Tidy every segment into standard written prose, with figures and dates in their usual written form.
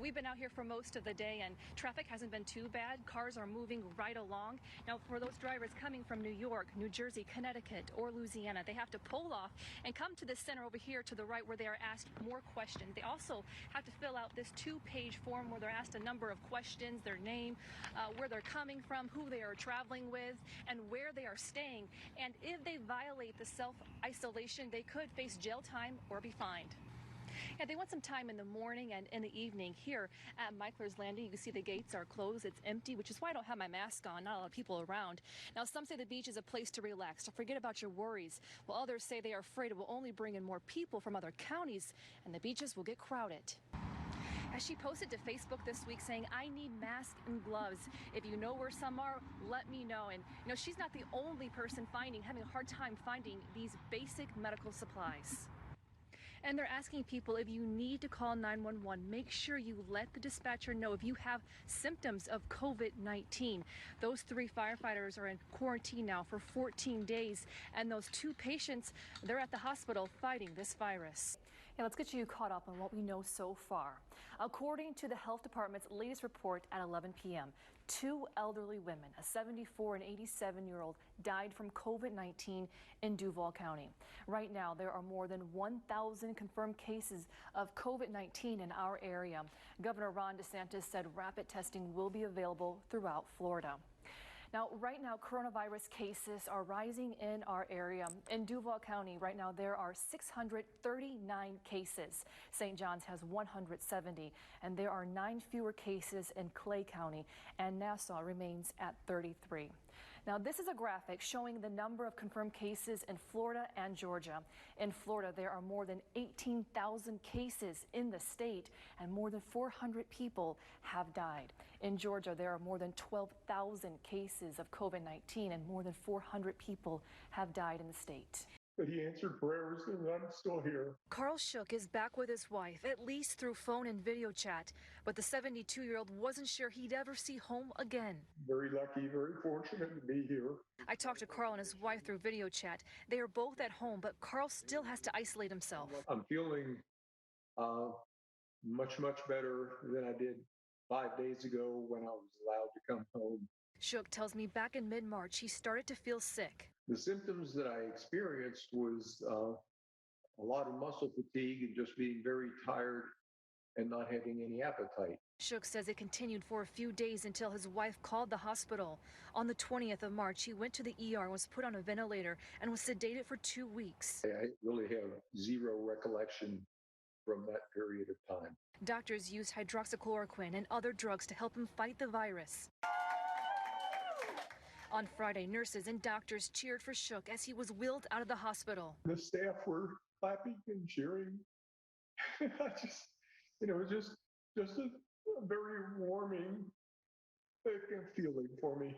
We've been out here for most of the day and traffic hasn't been too bad. Cars are moving right along. Now, for those drivers coming from New York, New Jersey, Connecticut, or Louisiana, they have to pull off and come to the center over here to the right where they are asked more questions. They also have to fill out this 2-page form where they're asked a number of questions, their name, where they're coming from, who they are traveling with, and where they are staying. And if they violate the self-isolation, they could face jail time or be fined. Yeah, they want some time in the morning and in the evening. Here at Michler's Landing, you can see the gates are closed. It's empty, which is why I don't have my mask on. Not a lot of people around. Now, some say the beach is a place to relax, to forget about your worries, while others say they are afraid it will only bring in more people from other counties and the beaches will get crowded. As she posted to Facebook this week saying, I need masks and gloves. If you know where some are, let me know. And, she's not the only person having a hard time finding these basic medical supplies. And they're asking people, if you need to call 911, make sure you let the dispatcher know if you have symptoms of COVID-19. Those 3 firefighters are in quarantine now for 14 days. And those 2 patients, they're at the hospital fighting this virus. Yeah, let's get you caught up on what we know so far. According to the health department's latest report at 11 p.m., 2 elderly women, a 74 and 87-year-old, died from COVID-19 in Duval County. Right now, there are more than 1,000 confirmed cases of COVID-19 in our area. Governor Ron DeSantis said rapid testing will be available throughout Florida. Now, right now, coronavirus cases are rising in our area. In Duval County, right now, there are 639 cases. St. John's has 170, and there are 9 fewer cases in Clay County, and Nassau remains at 33. Now, this is a graphic showing the number of confirmed cases in Florida and Georgia. In Florida, there are more than 18,000 cases in the state, and more than 400 people have died. In Georgia, there are more than 12,000 cases of COVID-19, and more than 400 people have died in the state. But he answered prayers, and I'm still here. Carl Shook is back with his wife, at least through phone and video chat. But the 72-year-old wasn't sure he'd ever see home again. Very lucky, very fortunate to be here. I talked to Carl and his wife through video chat. They are both at home, but Carl still has to isolate himself. I'm feeling much better than I did 5 days ago when I was allowed to come home. Shook tells me back in mid-March, he started to feel sick. The symptoms that I experienced was a lot of muscle fatigue and just being very tired and not having any appetite. Shook says it continued for a few days until his wife called the hospital. On the 20th of March, he went to the ER and was put on a ventilator and was sedated for 2 weeks. I really have zero recollection from that period of time. Doctors used hydroxychloroquine and other drugs to help him fight the virus. On Friday, nurses and doctors cheered for Shook as he was wheeled out of the hospital. The staff were clapping and cheering. I just, it was just a very warming feeling for me.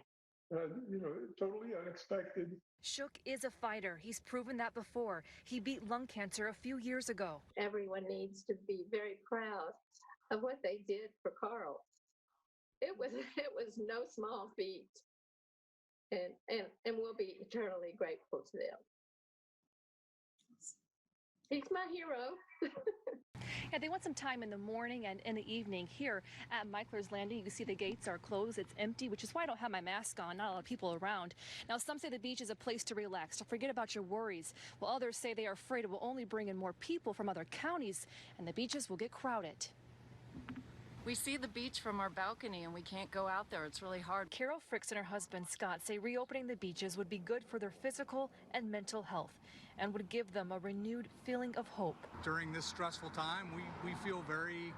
Totally unexpected. Shook is a fighter. He's proven that before. He beat lung cancer a few years ago. Everyone needs to be very proud of what they did for Carl. It was no small feat. And we'll be eternally grateful to them. He's my hero. Yeah, they want some time in the morning and in the evening. Here at Michler's Landing, you can see the gates are closed. It's empty, which is why I don't have my mask on. Not a lot of people around. Now, some say the beach is a place to relax, to forget about your worries, while others say they are afraid it will only bring in more people from other counties and the beaches will get crowded. We see the beach from our balcony and we can't go out there. It's really hard. Carol Fricks and her husband Scott say reopening the beaches would be good for their physical and mental health and would give them a renewed feeling of hope. During this stressful time, we feel very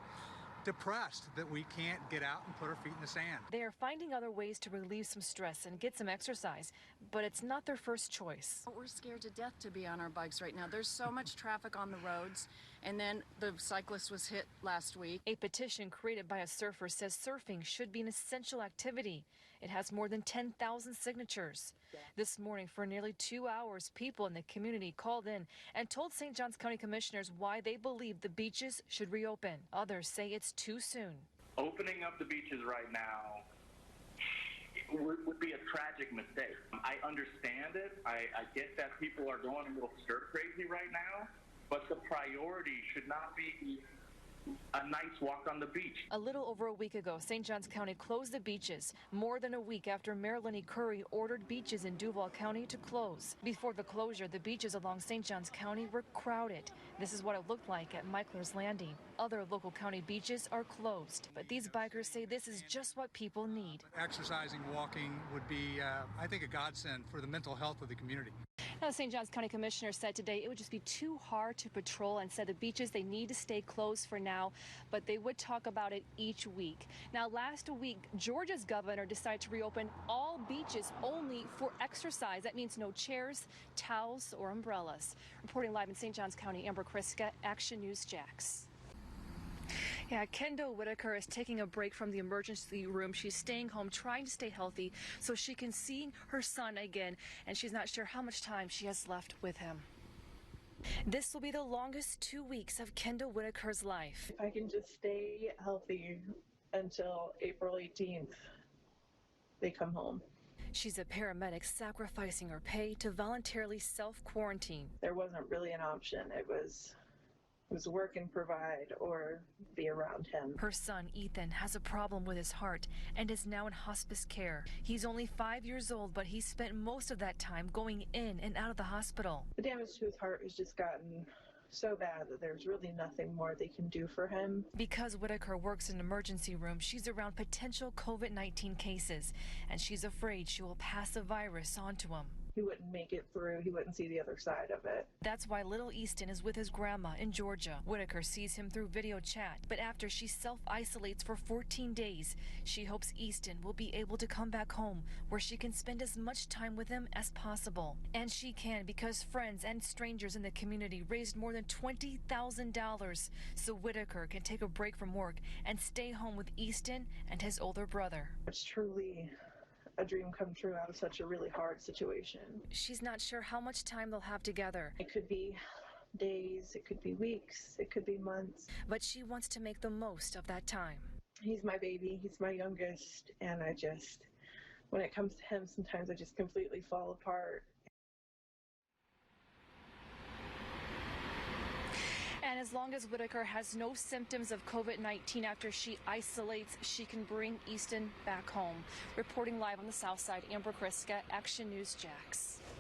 depressed that we can't get out and put our feet in the sand. They are finding other ways to relieve some stress and get some exercise, but it's not their first choice. We're scared to death to be on our bikes right now. There's so much traffic on the roads, and then the cyclist was hit last week. A petition created by a surfer says surfing should be an essential activity. It has more than 10,000 signatures. This morning, for nearly 2 hours, people in the community called in and told St. Johns County commissioners why they believe the beaches should reopen. Others say it's too soon. Opening up the beaches right now would be a tragic mistake. I understand it. I get that people are going a little stir crazy right now, but the priority should not be a nice walk on the beach. A little over a week ago, St. Johns County closed the beaches, more than a week after Mayor Lenny Curry ordered beaches in Duval County to close. Before the closure, the beaches along St. Johns County were crowded. This is what it looked like at Meikler's Landing. Other local county beaches are closed, but these bikers say this is just what people need. Exercising, walking would be, I think, a godsend for the mental health of the community. Now, St. Johns County Commissioner said today it would just be too hard to patrol and said the beaches, they need to stay closed for now, but they would talk about it each week. Now, last week, Georgia's governor decided to reopen all beaches only for exercise. That means no chairs, towels, or umbrellas. Reporting live in St. Johns County, Amber Kriska, Action News Jax. Yeah, Kendall Whitaker is taking a break from the emergency room. She's staying home, trying to stay healthy so she can see her son again, and she's not sure how much time she has left with him. This will be the longest 2 weeks of Kendall Whitaker's life. If I can just stay healthy until April 18th, they come home. She's a paramedic sacrificing her pay to voluntarily self-quarantine. There wasn't really an option. It was work and provide or be around him. Her son, Ethan, has a problem with his heart and is now in hospice care. He's only 5 years old, but he spent most of that time going in and out of the hospital. The damage to his heart has just gotten so bad that there's really nothing more they can do for him. Because Whitaker works in an emergency room, she's around potential COVID-19 cases, and she's afraid she will pass the virus on to him. He wouldn't make it through. He wouldn't see the other side of it. That's why little Easton is with his grandma in Georgia. Whitaker sees him through video chat, but after she self-isolates for 14 days, she hopes Easton will be able to come back home where she can spend as much time with him as possible. And she can because friends and strangers in the community raised more than $20,000 so Whitaker can take a break from work and stay home with Easton and his older brother. It's truly a dream come true out of such a really hard situation. She's not sure how much time they'll have together. It could be days, it could be weeks, it could be months. But she wants to make the most of that time. He's my baby, he's my youngest, and when it comes to him, sometimes I just completely fall apart. And as long as Whitaker has no symptoms of COVID-19 after she isolates, she can bring Easton back home. Reporting live on the South Side, Amber Kriska, Action News Jax.